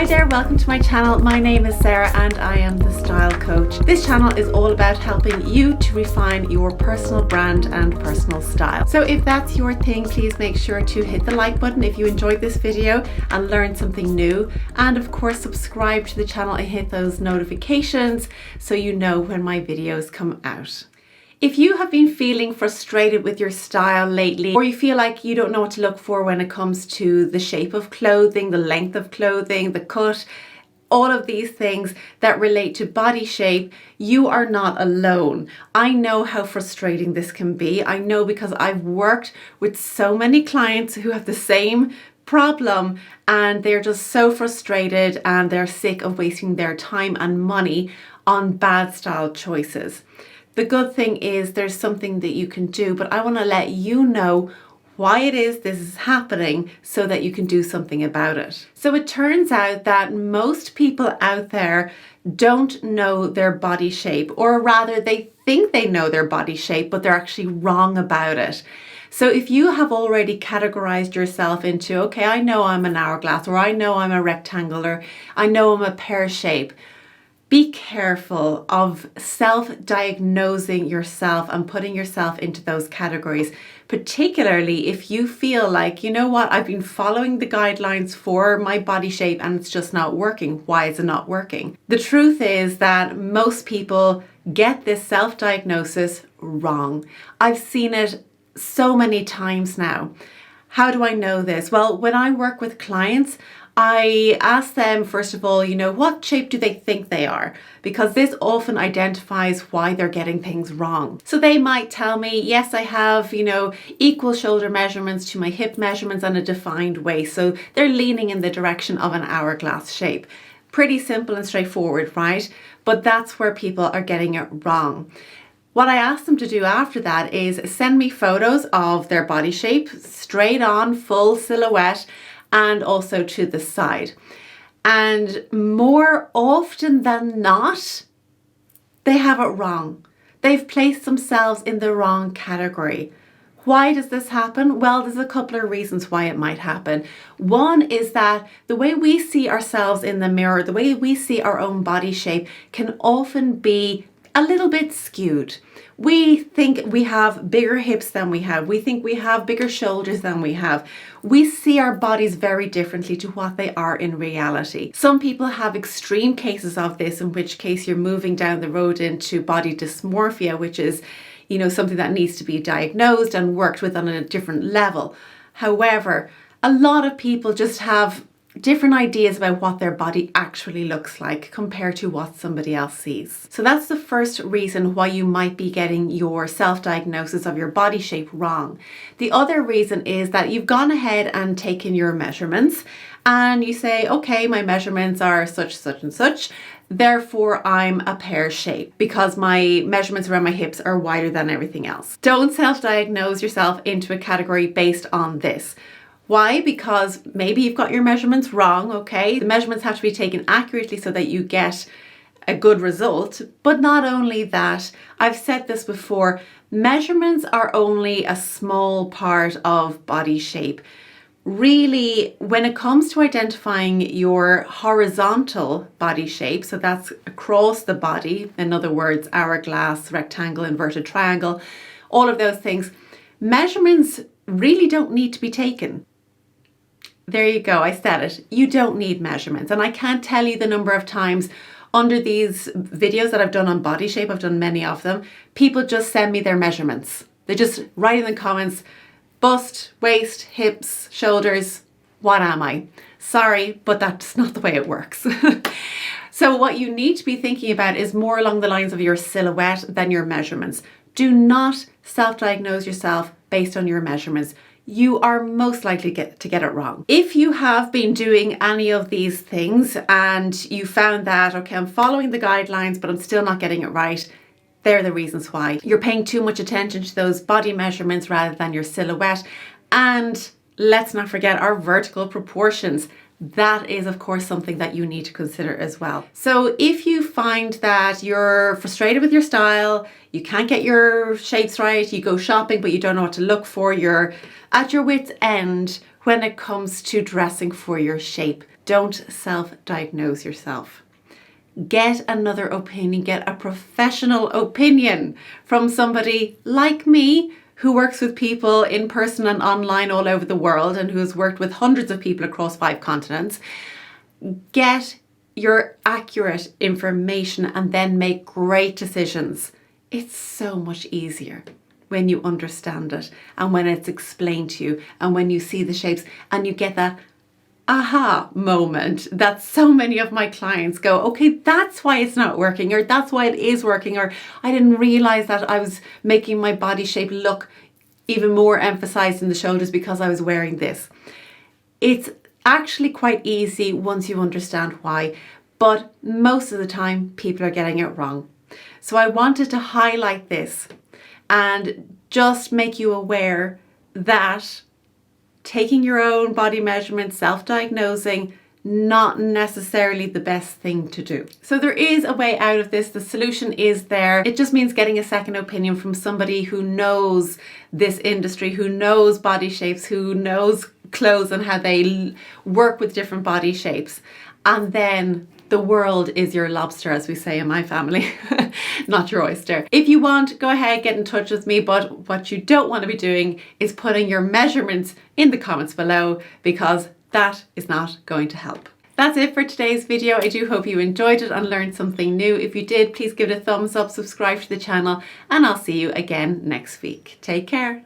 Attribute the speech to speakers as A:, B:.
A: Hi there, welcome to my channel. My name is Sarah and I am the Style Coach. This channel is all about helping you to refine your personal brand and personal style. So if that's your thing, please make sure to hit the like button if you enjoyed this video and learned something new. And of course, subscribe to the channel and hit those notifications so you know when my videos come out. If you have been feeling frustrated with your style lately, or you feel like you don't know what to look for when it comes to the shape of clothing, the length of clothing, the cut, all of these things that relate to body shape, you are not alone. I know how frustrating this can be. I know because I've worked with so many clients who have the same problem and they're just so frustrated and they're sick of wasting their time and money on bad style choices. The good thing is there's something that you can do, but I want to let you know why it is this is happening so that you can do something about it. So it turns out that most people out there don't know their body shape, or rather they think they know their body shape, but they're actually wrong about it. So if you have already categorized yourself into, okay, I know I'm an hourglass, or I know I'm a rectangle, or I know I'm a pear shape, be careful of self-diagnosing yourself and putting yourself into those categories, particularly if you feel like, you know what, I've been following the guidelines for my body shape and it's just not working. Why is it not working? The truth is that most people get this self-diagnosis wrong. I've seen it so many times now. How do I know this? Well, when I work with clients, I ask them, first of all, what shape do they think they are? Because this often identifies why they're getting things wrong. So they might tell me, yes, I have, equal shoulder measurements to my hip measurements and a defined waist. So they're leaning in the direction of an hourglass shape. Pretty simple and straightforward, right? But that's where people are getting it wrong. What I ask them to do after that is send me photos of their body shape, straight on, full silhouette, and also to the side. And more often than not, they have it wrong. They've placed themselves in the wrong category. Why does this happen? Well, there's a couple of reasons why it might happen. One is that the way we see ourselves in the mirror, the way we see our own body shape can often be a little bit skewed. We think we have bigger hips than we have. We think we have bigger shoulders than we have. We see our bodies very differently to what they are in reality. Some people have extreme cases of this, in which case you're moving down the road into body dysmorphia, which is, something that needs to be diagnosed and worked with on a different level. However, a lot of people just have different ideas about what their body actually looks like compared to what somebody else sees. So that's the first reason why you might be getting your self-diagnosis of your body shape wrong. The other reason is that you've gone ahead and taken your measurements and you say, okay, my measurements are such, such, and such. Therefore, I'm a pear shape because my measurements around my hips are wider than everything else. Don't self-diagnose yourself into a category based on this. Why? Because maybe you've got your measurements wrong, okay? The measurements have to be taken accurately so that you get a good result. But not only that, I've said this before, measurements are only a small part of body shape. Really, when it comes to identifying your horizontal body shape, so that's across the body, in other words, hourglass, rectangle, inverted triangle, all of those things, measurements really don't need to be taken. There you go, I said it. You don't need measurements. And I can't tell you the number of times under these videos that I've done on body shape, I've done many of them, people just send me their measurements. They just write in the comments, bust, waist, hips, shoulders, what am I? Sorry, but that's not the way it works. So what you need to be thinking about is more along the lines of your silhouette than your measurements. Do not self-diagnose yourself based on your measurements. You are most likely to get it wrong. If you have been doing any of these things and you found that, okay, I'm following the guidelines, but I'm still not getting it right, they're the reasons why. You're paying too much attention to those body measurements rather than your silhouette. And let's not forget our vertical proportions. That is, of course, something that you need to consider as well. So if you find that you're frustrated with your style, you can't get your shapes right, you go shopping but you don't know what to look for, you're at your wit's end when it comes to dressing for your shape, Don't self-diagnose yourself. Get another opinion, get a professional opinion from somebody like me who works with people in person and online all over the world and who has worked with hundreds of people across 5 continents. Get your accurate information and then make great decisions. It's so much easier when you understand it and when it's explained to you and when you see the shapes and you get that aha moment that so many of my clients go, okay, that's why it's not working, or that's why it is working, or I didn't realize that I was making my body shape look even more emphasized in the shoulders because I was wearing this. It's actually quite easy once you understand why, but most of the time people are getting it wrong. So I wanted to highlight this and just make you aware that taking your own body measurements, self-diagnosing, not necessarily the best thing to do. So there is a way out of this. The solution is there. It just means getting a second opinion from somebody who knows this industry, who knows body shapes, who knows clothes and how they work with different body shapes. And then the world is your lobster, as we say in my family, not your oyster. If you want, go ahead, get in touch with me. But what you don't want to be doing is putting your measurements in the comments below, because that is not going to help. That's it for today's video. I do hope you enjoyed it and learned something new. If you did, please give it a thumbs up, subscribe to the channel, and I'll see you again next week. Take care.